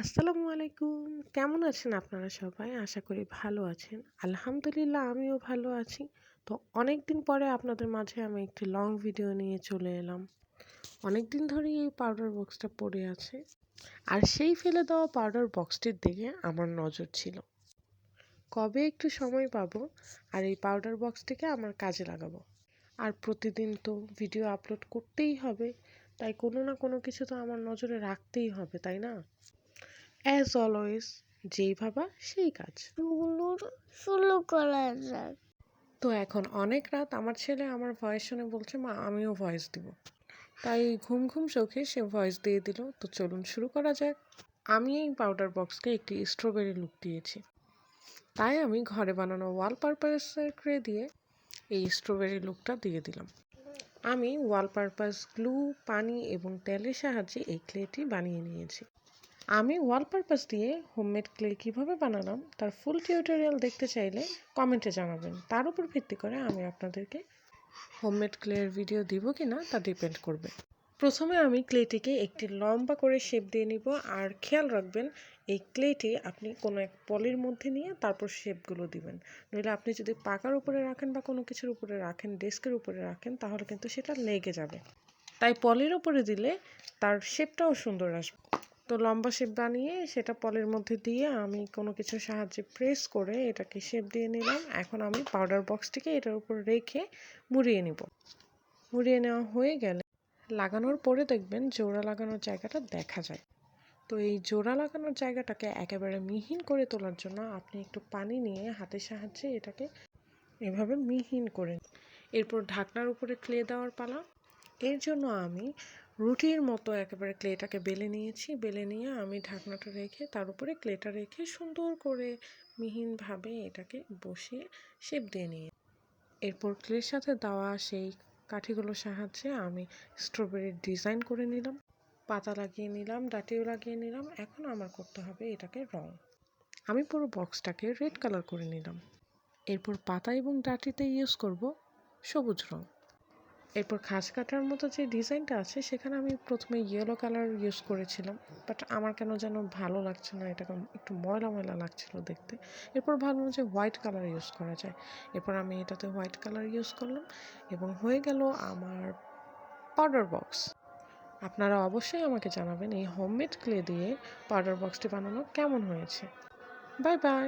আসসালামু আলাইকুম। কেমন আছেন আপনারা সবাই? আশা করি ভালো আছেন। আলহামদুলিল্লাহ আমিও ভালো আছি। তো অনেকদিন পরে আপনাদের মাঝে আমি একটি লং ভিডিও নিয়ে চলে এলাম। অনেকদিন ধরেই এই পাউডার বক্সটা পড়ে আছে। আর সেই ফেলে দেওয়া পাউডার বক্সটির দিকে আমার নজর ছিল। কবে একটু সময় পাবো আর এই পাউডার বক্সটিকে আমার কাজে লাগাবো। আর প্রতিদিন তো ভিডিও আপলোড করতেই হবে। তাই কোনো না কোনো কিছু তো আমার নজরে রাখতেই হবে, তাই না? অ্যাজ অলওয়েজ যেই ভাবা সেই কাজ। শুরু করা যাক। তো এখন অনেক রাত, আমার ছেলে আমার ভয়েস শুনে বলছে মা আমিও ভয়েস দিব। তাই ঘুম ঘুম চোখে সে ভয়েস দিয়ে দিল। তো চলুন শুরু করা যাক। আমি এই পাউডার বক্সকে একটি স্ট্রবেরি লুক দিয়েছি। তাই আমি ঘরে বানানো ওয়াল পারপাসের ক্লে দিয়ে এই স্ট্রবেরি লুকটা দিয়ে দিলাম। আমি ওয়াল পারপাস গ্লু, পানি এবং তেলের সাহায্যে এই ক্লেটি বানিয়ে নিয়েছি। আমি ওয়াল পারপাস দিয়ে হোমমেড ক্লে কীভাবে বানালাম তার ফুল টিউটোরিয়াল দেখতে চাইলে কমেন্টে জানাবেন। তার উপর ভিত্তি করে আমি আপনাদেরকে হোমমেড ক্লের ভিডিও দিব কি না তা ডিপেন্ড করবে। প্রথমে আমি ক্লেটিকে একটি লম্বা করে শেপ দিয়ে নিব। আর খেয়াল রাখবেন এই ক্লেটি আপনি কোনো এক পলির মধ্যে নিয়ে তারপর শেপগুলো দিবেন। নইলে আপনি যদি পাকার উপরে রাখেন বা কোনো কিছুর উপরে রাখেন, ডেস্কের উপরে রাখেন, তাহলে কিন্তু সেটা লেগে যাবে। তাই পলির উপরে দিলে তার শেপটাও সুন্দর আসবে। তো লম্বা শেপ বানিয়ে সেটা পলের মধ্যে দিয়ে আমি কোনো কিছুর সাহায্যে প্রেস করে এটাকে শেপ দিয়ে নিলাম। এখন আমি পাউডার বক্সটিকে এটার উপর রেখে মুড়িয়ে নিব। মুড়িয়ে নেওয়া হয়ে গেলে লাগানোর পরে দেখবেন জোড়া লাগানোর জায়গাটা দেখা যায়। তো এই জোড়া লাগানোর জায়গাটাকে একেবারে মিহিন করে তোলার জন্য আপনি একটু পানি নিয়ে হাতের সাহায্যে এটাকে এভাবে মিহিন করে এরপর ঢাকনার উপরে ক্লে দেওয়ার পালা। এর জন্য আমি রুটির মতো একেবারে ক্লেটাকে বেলে নিয়েছি। বেলে নিয়ে আমি ঢাকনাটা রেখে তার উপরে ক্লেটা রেখে সুন্দর করে মিহিনভাবে এটাকে বসিয়ে শেপ দিয়ে নিয়ে এরপর ক্লের সাথে দেওয়া সেই কাঠিগুলোর সাহায্যে আমি স্ট্রবেরির ডিজাইন করে নিলাম, পাতা লাগিয়ে নিলাম, ডাটিও লাগিয়ে নিলাম। এখন আমার করতে হবে এটাকে রং। আমি পুরো বক্সটাকে রেড কালার করে নিলাম। এরপর পাতা এবং ডাটিতে ইউজ করব সবুজ রং। এরপর খাঁজ কাটার মতো যে ডিজাইনটা আছে সেখানে আমি প্রথমে ইয়েলো কালার ইউজ করেছিলাম, বাট আমার কেন যেন ভালো লাগছে না, এটা একটু ময়লা ময়লা লাগছিল দেখতে। এরপর ভাবলাম যে হোয়াইট কালার ইউজ করা যায়। এরপর আমি এটাতে হোয়াইট কালার ইউজ করলাম এবং হয়ে গেল আমার পাউডার বক্স। আপনারা অবশ্যই আমাকে জানাবেন এই হোমমেড ক্লে দিয়ে পাউডার বক্সটি বানানো কেমন হয়েছে। Bye bye.